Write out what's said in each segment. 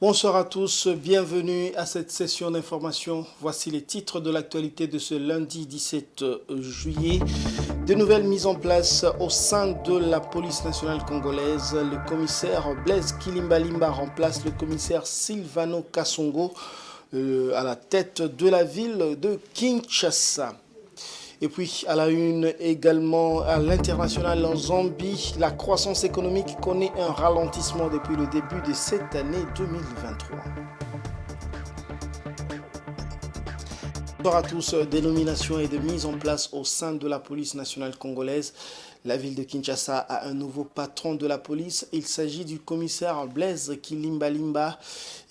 Bonsoir à tous, bienvenue à cette session d'information. Voici les titres de l'actualité de ce lundi 17 juillet. De nouvelles mises en place au sein de la police nationale congolaise. Le commissaire Blaise Kilimbalimba remplace le commissaire Silvano Kasongo à la tête de la ville de Kinshasa. Et puis, à la une également, à l'international en Zambie, la croissance économique connaît un ralentissement depuis le début de cette année 2023. Bonsoir à tous, des nominations et de mise en place au sein de la police nationale congolaise. La ville de Kinshasa a un nouveau patron de la police. Il s'agit du commissaire Blaise Kilimbalimba.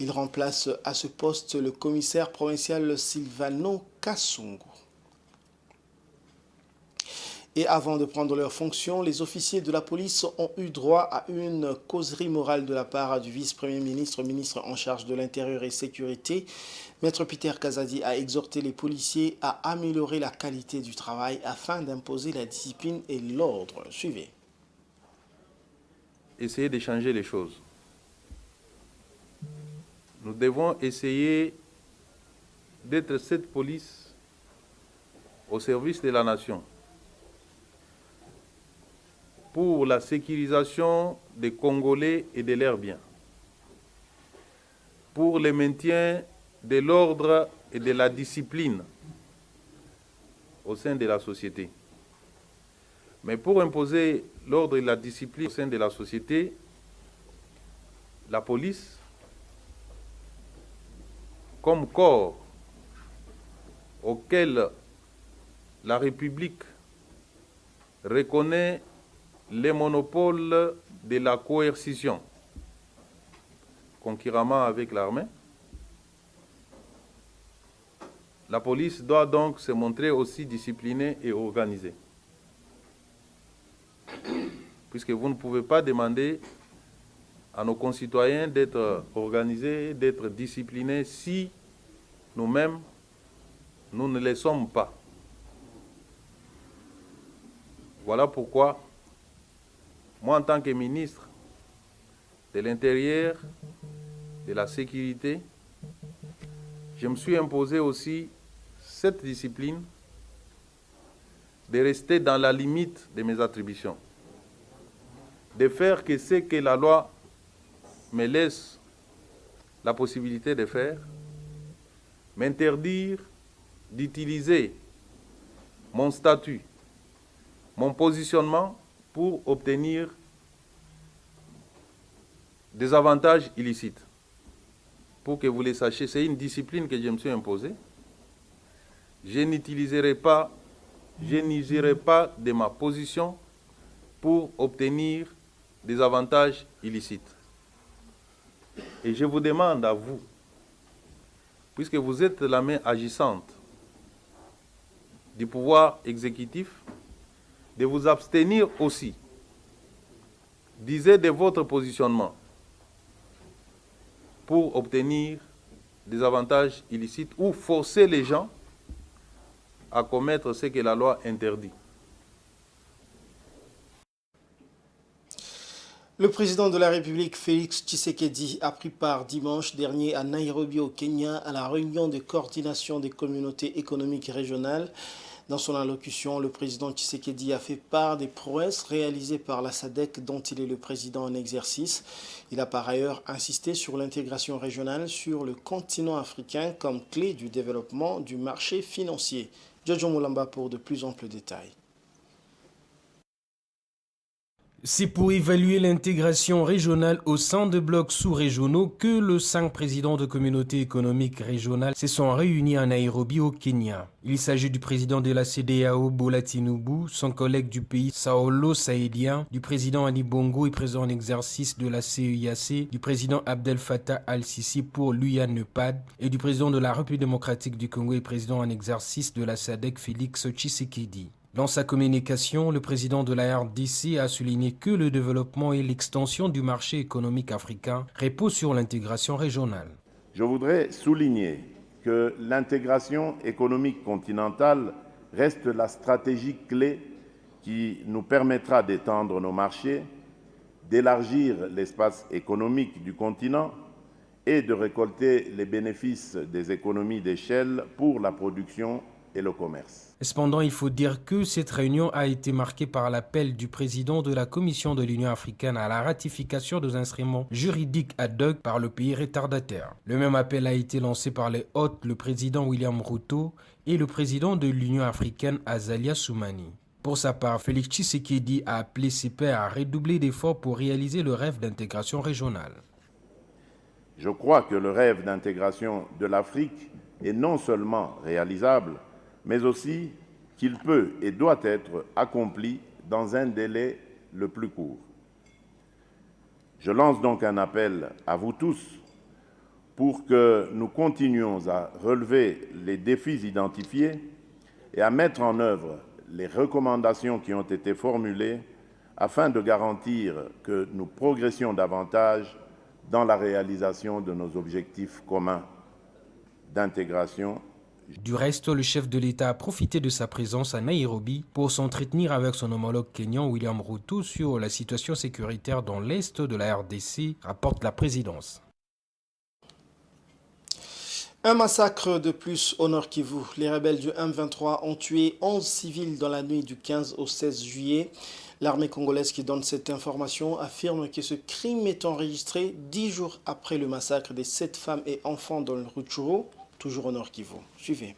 Il remplace à ce poste le commissaire provincial Silvano Kasongo. Et avant de prendre leurs fonctions, les officiers de la police ont eu droit à une causerie morale de la part du vice-premier ministre, ministre en charge de l'Intérieur et Sécurité. Maître Peter Kazadi a exhorté les policiers à améliorer la qualité du travail afin d'imposer la discipline et l'ordre. Suivez. Essayer de changer les choses. Nous devons essayer d'être cette police au service de la nation, pour la sécurisation des Congolais et de leurs biens, pour le maintien de l'ordre et de la discipline au sein de la société. Mais pour imposer l'ordre et la discipline au sein de la société, la police, comme corps auquel la République reconnaît les monopoles de la coercition, concurremment avec l'armée, la police doit donc se montrer aussi disciplinée et organisée. Puisque vous ne pouvez pas demander à nos concitoyens d'être organisés, d'être disciplinés si nous-mêmes, nous ne le sommes pas. Voilà pourquoi moi, en tant que ministre de l'Intérieur, de la Sécurité, je me suis imposé aussi cette discipline de rester dans la limite de mes attributions, de faire que ce que la loi me laisse la possibilité de faire, m'interdire d'utiliser mon statut, mon positionnement pour obtenir des avantages illicites. Pour que vous les sachiez, c'est une discipline que je me suis imposée. Je n'userai pas de ma position pour obtenir des avantages illicites. Et je vous demande à vous, puisque vous êtes la main agissante du pouvoir exécutif, de vous abstenir aussi, disez de votre positionnement, pour obtenir des avantages illicites ou forcer les gens à commettre ce que la loi interdit. Le président de la République, Félix Tshisekedi, a pris part dimanche dernier à Nairobi, au Kenya, à la réunion de coordination des communautés économiques régionales. Dans son allocution, le président Tshisekedi a fait part des prouesses réalisées par la SADC dont il est le président en exercice. Il a par ailleurs insisté sur l'intégration régionale sur le continent africain comme clé du développement du marché financier. Jojo Moulamba pour de plus amples détails. C'est pour évaluer l'intégration régionale au sein de blocs sous-régionaux que les 5 présidents de communautés économiques régionales se sont réunis à Nairobi au Kenya. Il s'agit du président de la CEDEAO Bola Tinubu, son collègue du pays Saolo Saïdia, du président Ali Bongo et président en exercice de la CEIAC, du président Abdel Fattah al-Sisi pour l'UNEPAD et du président de la République démocratique du Congo et président en exercice de la SADC Félix Tshisekedi. Dans sa communication, le président de la RDC a souligné que le développement et l'extension du marché économique africain reposent sur l'intégration régionale. Je voudrais souligner que l'intégration économique continentale reste la stratégie clé qui nous permettra d'étendre nos marchés, d'élargir l'espace économique du continent et de récolter les bénéfices des économies d'échelle pour la production et le commerce. Cependant, il faut dire que cette réunion a été marquée par l'appel du président de la Commission de l'Union africaine à la ratification des instruments juridiques ad hoc par le pays retardataire. Le même appel a été lancé par les hôtes, le président William Ruto et le président de l'Union africaine Azali Assoumani. Pour sa part, Félix Tshisekedi a appelé ses pairs à redoubler d'efforts pour réaliser le rêve d'intégration régionale. Je crois que le rêve d'intégration de l'Afrique est non seulement réalisable, mais aussi qu'il peut et doit être accompli dans un délai le plus court. Je lance donc un appel à vous tous pour que nous continuions à relever les défis identifiés et à mettre en œuvre les recommandations qui ont été formulées afin de garantir que nous progressions davantage dans la réalisation de nos objectifs communs d'intégration. Du reste, le chef de l'État a profité de sa présence à Nairobi pour s'entretenir avec son homologue kényan William Ruto sur la situation sécuritaire dans l'est de la RDC, rapporte la présidence. Un massacre de plus au Nord Kivu. Les rebelles du M23 ont tué 11 civils dans la nuit du 15 au 16 juillet. L'armée congolaise qui donne cette information affirme que ce crime est enregistré 10 jours après le massacre des 7 femmes et enfants dans le Rutshuru, toujours au Nord Kivu. Suivez.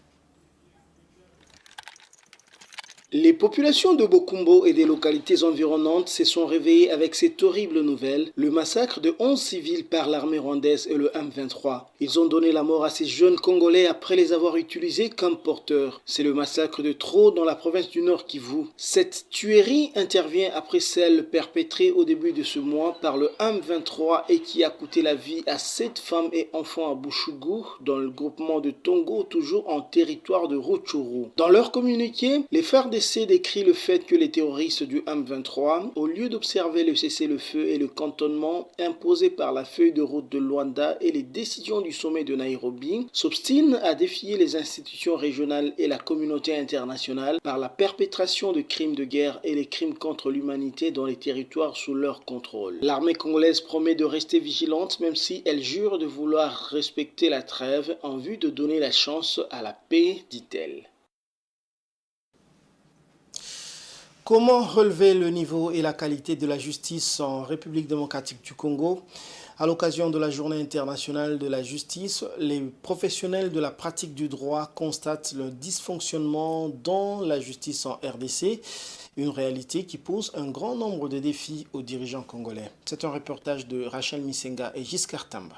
Les populations de Bokumbo et des localités environnantes se sont réveillées avec cette horrible nouvelle, le massacre de 11 civils par l'armée rwandaise et le M23. Ils ont donné la mort à ces jeunes Congolais après les avoir utilisés comme porteurs. C'est le massacre de Tro dans la province du Nord Kivu. Cette tuerie intervient après celle perpétrée au début de ce mois par le M23 et qui a coûté la vie à 7 femmes et enfants à Bushugu, dans le groupement de Tongo, toujours en territoire de Rutshuru. Dans leur communiqué, les FARDC décrit le fait que les terroristes du M23, au lieu d'observer le cessez-le-feu et le cantonnement imposé par la feuille de route de Luanda et les décisions du sommet de Nairobi, s'obstinent à défier les institutions régionales et la communauté internationale par la perpétration de crimes de guerre et les crimes contre l'humanité dans les territoires sous leur contrôle. L'armée congolaise promet de rester vigilante même si elle jure de vouloir respecter la trêve en vue de donner la chance à la paix, dit-elle. Comment relever le niveau et la qualité de la justice en République démocratique du Congo? À l'occasion de la Journée internationale de la justice, les professionnels de la pratique du droit constatent le dysfonctionnement dans la justice en RDC, une réalité qui pose un grand nombre de défis aux dirigeants congolais. C'est un reportage de Rachel Misenga et Giscard Tamba.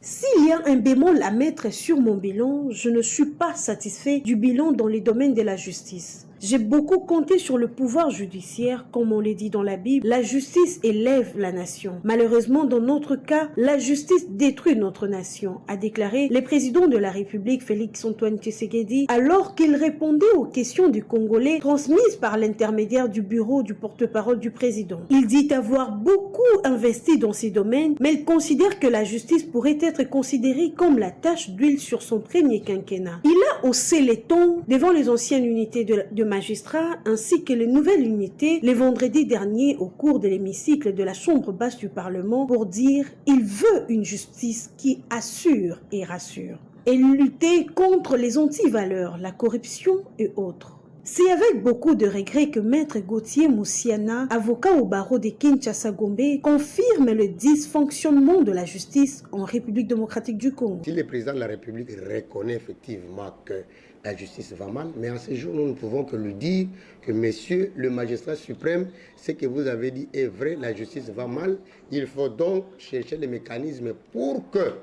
S'il y a un bémol à mettre sur mon bilan, je ne suis pas satisfait du bilan dans les domaines de la justice. J'ai beaucoup compté sur le pouvoir judiciaire, comme on l'a dit dans la Bible, la justice élève la nation. Malheureusement, dans notre cas, la justice détruit notre nation, a déclaré le président de la République, Félix-Antoine Tshisekedi, alors qu'il répondait aux questions du Congolais transmises par l'intermédiaire du bureau du porte-parole du président. Il dit avoir beaucoup investi dans ces domaines, mais il considère que la justice pourrait être considérée comme la tache d'huile sur son premier quinquennat. Il a haussé les tons devant les anciennes unités de magistrats ainsi que les nouvelles unités les vendredis derniers au cours de l'hémicycle de la Chambre basse du Parlement pour dire il veut une justice qui assure et rassure et lutter contre les antivaleurs, la corruption et autres. C'est avec beaucoup de regrets que Maître Gauthier Moussiana, avocat au barreau de Kinshasa-Gombe, confirme le dysfonctionnement de la justice en République démocratique du Congo. Si le président de la République reconnaît effectivement que la justice va mal, mais en ce jour, nous ne pouvons que lui dire que, monsieur le magistrat suprême, ce que vous avez dit est vrai, la justice va mal. Il faut donc chercher les mécanismes pour que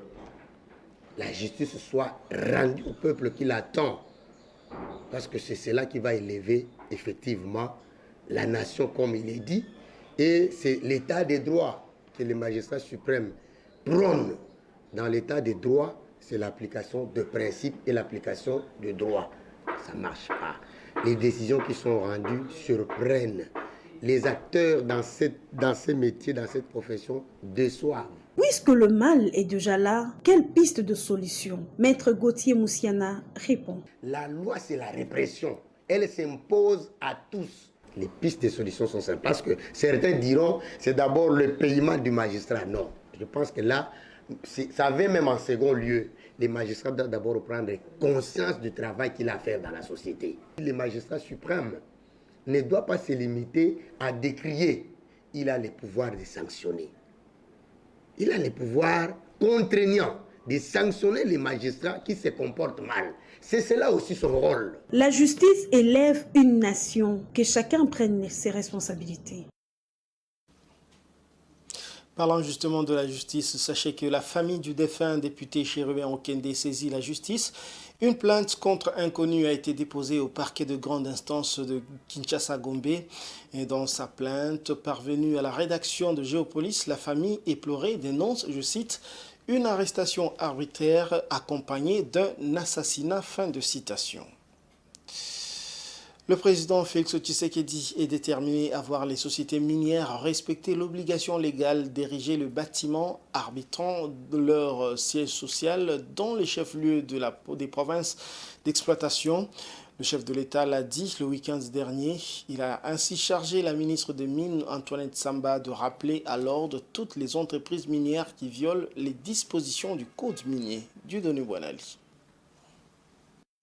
la justice soit rendue au peuple qui l'attend. Parce que c'est cela qui va élever effectivement la nation, comme il est dit. Et c'est l'état des droits que le magistrat suprême prône. Dans l'état des droits, c'est l'application de principes et l'application de droits. Ça ne marche pas. Les décisions qui sont rendues surprennent. Les acteurs dans ce métier, dans cette profession, déçoivent. Puisque le mal est déjà là, quelle piste de solution? Maître Gauthier Moussiana répond. La loi, c'est la répression. Elle s'impose à tous. Les pistes de solution sont simples. Parce que certains diront, c'est d'abord le paiement du magistrat. Non. Je pense que là, Ça avait même en second lieu. Les magistrats doivent d'abord prendre conscience du travail qu'il a à faire dans la société. Le magistrat suprême ne doit pas se limiter à décrier. Il a le pouvoir de sanctionner. Il a le pouvoir contraignant de sanctionner les magistrats qui se comportent mal. C'est cela aussi son rôle. La justice élève une nation, que chacun prenne ses responsabilités. Parlant justement de la justice, sachez que la famille du défunt député Chérubin Okende saisit la justice. Une plainte contre inconnu a été déposée au parquet de grande instance de Kinshasa-Gombe. Et dans sa plainte parvenue à la rédaction de Géopolis, la famille éplorée dénonce, je cite, « une arrestation arbitraire accompagnée d'un assassinat ». Fin de citation. Le président Félix Tshisekedi est déterminé à voir les sociétés minières respecter l'obligation légale d'ériger le bâtiment arbitrant de leur siège social dans les chefs-lieux des provinces d'exploitation. Le chef de l'État l'a dit le week-end dernier. Il a ainsi chargé la ministre des Mines, Antoinette Samba, de rappeler à l'ordre toutes les entreprises minières qui violent les dispositions du Code minier. Dieudonné Bouanali.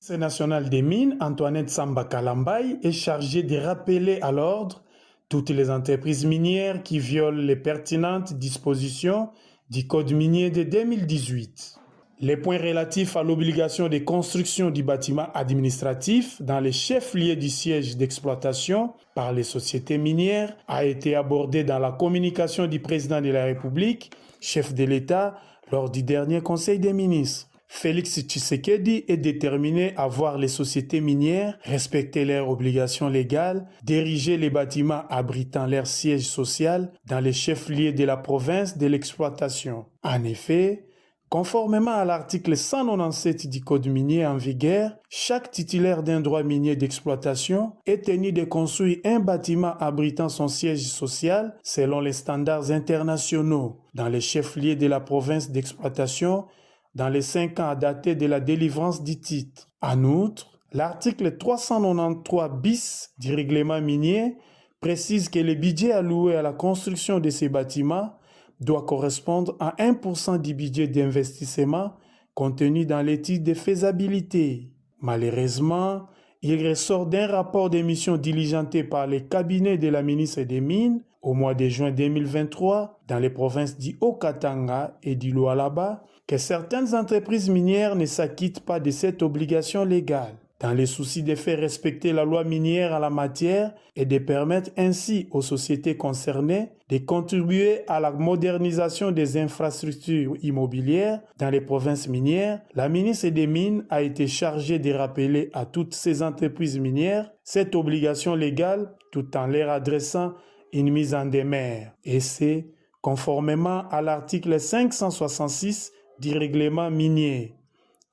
Le national des mines, Antoinette Samba Kalambay, est chargé de rappeler à l'ordre toutes les entreprises minières qui violent les pertinentes dispositions du Code minier de 2018. Les points relatifs à l'obligation de construction du bâtiment administratif dans les chefs-lieux du siège d'exploitation par les sociétés minières a été abordé dans la communication du président de la République, chef de l'État, lors du dernier Conseil des ministres. Félix Tshisekedi est déterminé à voir les sociétés minières respecter leurs obligations légales d'ériger les bâtiments abritant leur siège social dans les chefs-lieux de la province de l'exploitation. En effet, conformément à l'article 197 du Code minier en vigueur, chaque titulaire d'un droit minier d'exploitation est tenu de construire un bâtiment abritant son siège social selon les standards internationaux dans les chefs-lieux de la province d'exploitation dans les 5 ans à dater de la délivrance du titre. En outre, l'article 393 bis du règlement minier précise que le budget alloué à la construction de ces bâtiments doit correspondre à 1% du budget d'investissement contenu dans l'étude de faisabilité. Malheureusement, il ressort d'un rapport d'émission diligenté par les cabinets de la ministre des Mines au mois de juin 2023 dans les provinces du Haut-Katanga et du Lualaba que certaines entreprises minières ne s'acquittent pas de cette obligation légale. Dans le souci de faire respecter la loi minière en la matière et de permettre ainsi aux sociétés concernées de contribuer à la modernisation des infrastructures immobilières dans les provinces minières, la ministre des Mines a été chargée de rappeler à toutes ces entreprises minières cette obligation légale tout en leur adressant une mise en demeure. Et c'est conformément à l'article 566 du règlement minier.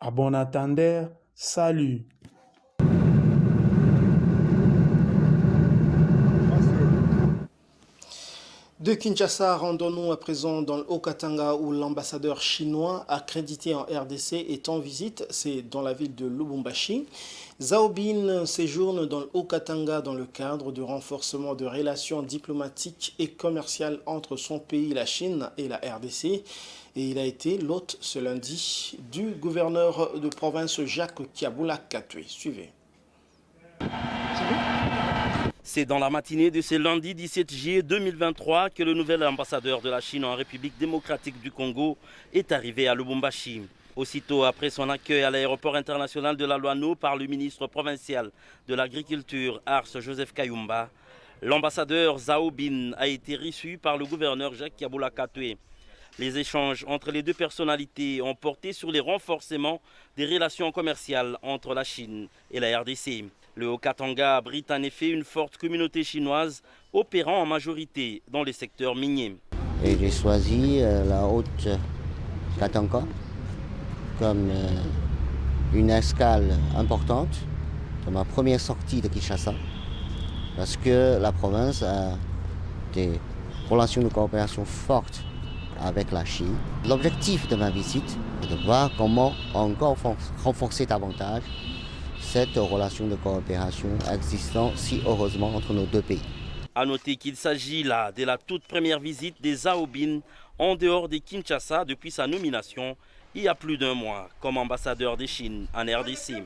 À bon entendeur, salut. De Kinshasa, rendons-nous à présent dans le Haut-Katanga où l'ambassadeur chinois accrédité en RDC est en visite, c'est dans la ville de Lubumbashi. Zhao Bin séjourne dans le Haut-Katanga dans le cadre du renforcement de relations diplomatiques et commerciales entre son pays, la Chine, et la RDC. Et il a été l'hôte ce lundi du gouverneur de province Jacques Kiabula Katwe. Suivez. C'est dans la matinée de ce lundi 17 juillet 2023 que le nouvel ambassadeur de la Chine en République démocratique du Congo est arrivé à Lubumbashi. Aussitôt après son accueil à l'aéroport international de la Loano par le ministre provincial de l'Agriculture, Ars Joseph Kayumba, l'ambassadeur Zhao Bin a été reçu par le gouverneur Jacques Kiabula Katwe. Les échanges entre les deux personnalités ont porté sur les renforcements des relations commerciales entre la Chine et la RDC. Le Haut-Katanga abrite en effet une forte communauté chinoise opérant en majorité dans les secteurs miniers. Et j'ai choisi la Haute-Katanga comme une escale importante de ma première sortie de Kinshasa parce que la province a des relations de coopération fortes avec la Chine. L'objectif de ma visite est de voir comment encore renforcer davantage cette relation de coopération existant si heureusement entre nos deux pays. A noter qu'il s'agit là de la toute première visite des Aobin en dehors de Kinshasa depuis sa nomination il y a plus d'un mois comme ambassadeur de Chine en RDC.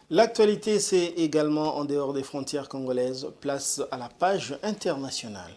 L'actualité, c'est également en dehors des frontières congolaises. Place à la page internationale.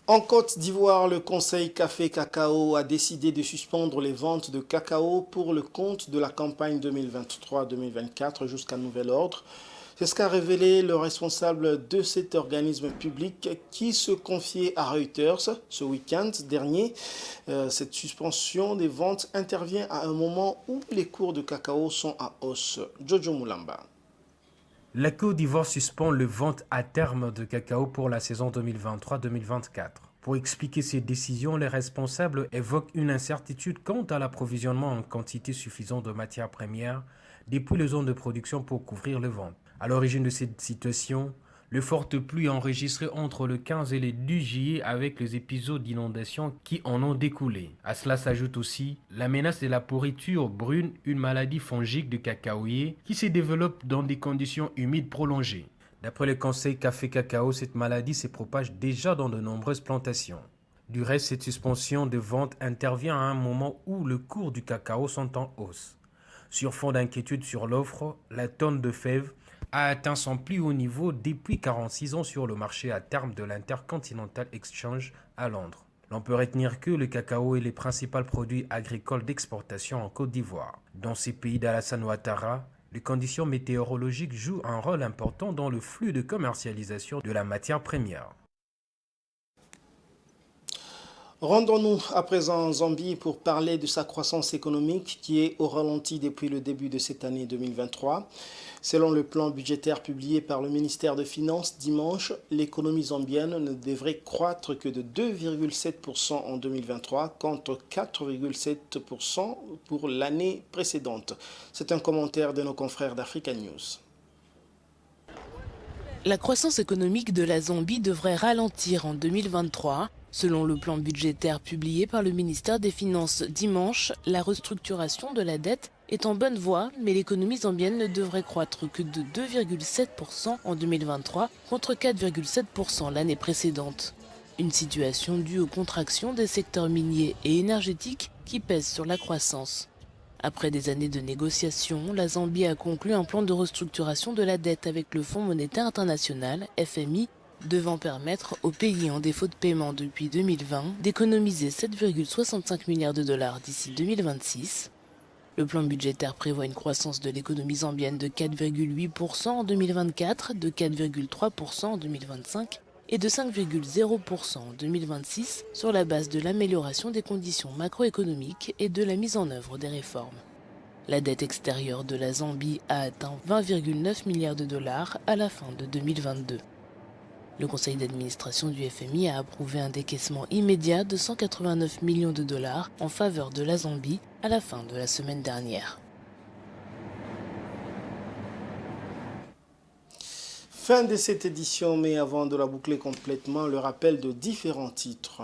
En Côte d'Ivoire, le Conseil Café Cacao a décidé de suspendre les ventes de cacao pour le compte de la campagne 2023-2024 jusqu'à nouvel ordre. C'est ce qu'a révélé le responsable de cet organisme public qui se confiait à Reuters ce week-end dernier. Cette suspension des ventes intervient à un moment où les cours de cacao sont à hausse. Jojo Moulamba. La Côte d'Ivoire suspend les ventes à terme de cacao pour la saison 2023-2024. Pour expliquer ces décisions, les responsables évoquent une incertitude quant à l'approvisionnement en quantité suffisante de matières premières depuis les zones de production pour couvrir les ventes. À l'origine de cette situation, les fortes pluies enregistrées entre le 15 et le 10 juillet avec les épisodes d'inondation qui en ont découlé. À cela s'ajoute aussi la menace de la pourriture brune, une maladie fongique de cacaoyer qui se développe dans des conditions humides prolongées. D'après le Conseil Café Cacao, cette maladie se propage déjà dans de nombreuses plantations. Du reste, cette suspension de vente intervient à un moment où les cours du cacao sont en hausse. Sur fond d'inquiétude sur l'offre, la tonne de fèves a atteint son plus haut niveau depuis 46 ans sur le marché à terme de l'Intercontinental Exchange à Londres. L'on peut retenir que le cacao est le principal produit agricole d'exportation en Côte d'Ivoire. Dans ces pays d'Alassane Ouattara, les conditions météorologiques jouent un rôle important dans le flux de commercialisation de la matière première. Rendons-nous à présent en Zambie pour parler de sa croissance économique qui est au ralenti depuis le début de cette année 2023. Selon le plan budgétaire publié par le ministère des Finances dimanche, l'économie zambienne ne devrait croître que de 2,7% en 2023 contre 4,7% pour l'année précédente. C'est un commentaire de nos confrères d'Africa News. La croissance économique de la Zambie devrait ralentir en 2023. Selon le plan budgétaire publié par le ministère des Finances dimanche, la restructuration de la dette est en bonne voie, mais l'économie zambienne ne devrait croître que de 2,7% en 2023 contre 4,7% l'année précédente. Une situation due aux contractions des secteurs miniers et énergétiques qui pèsent sur la croissance. Après des années de négociations, la Zambie a conclu un plan de restructuration de la dette avec le Fonds monétaire international, FMI, devant permettre aux pays en défaut de paiement depuis 2020 d'économiser 7,65 milliards de dollars d'ici 2026. Le plan budgétaire prévoit une croissance de l'économie zambienne de 4,8% en 2024, de 4,3% en 2025 et de 5,0% en 2026 sur la base de l'amélioration des conditions macroéconomiques et de la mise en œuvre des réformes. La dette extérieure de la Zambie a atteint 20,9 milliards de dollars à la fin de 2022. Le conseil d'administration du FMI a approuvé un décaissement immédiat de 189 millions de dollars en faveur de la Zambie à la fin de la semaine dernière. Fin de cette édition, mais avant de la boucler complètement, le rappel de différents titres.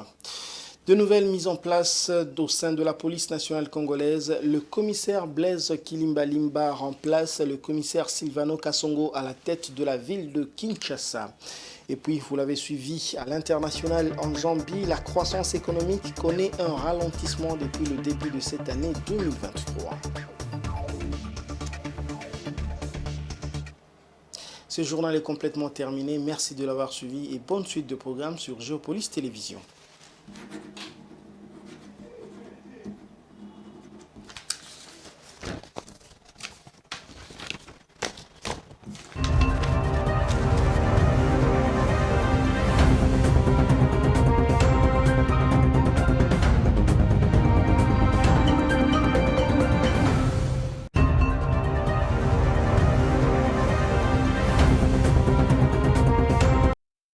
De nouvelles mises en place au sein de la police nationale congolaise. Le commissaire Blaise Kilimbalimba remplace le commissaire Silvano Kasongo à la tête de la ville de Kinshasa. Et puis, vous l'avez suivi à l'international en Zambie, la croissance économique connaît un ralentissement depuis le début de cette année 2023. Ce journal est complètement terminé. Merci de l'avoir suivi et bonne suite de programmes sur Géopolis Télévision.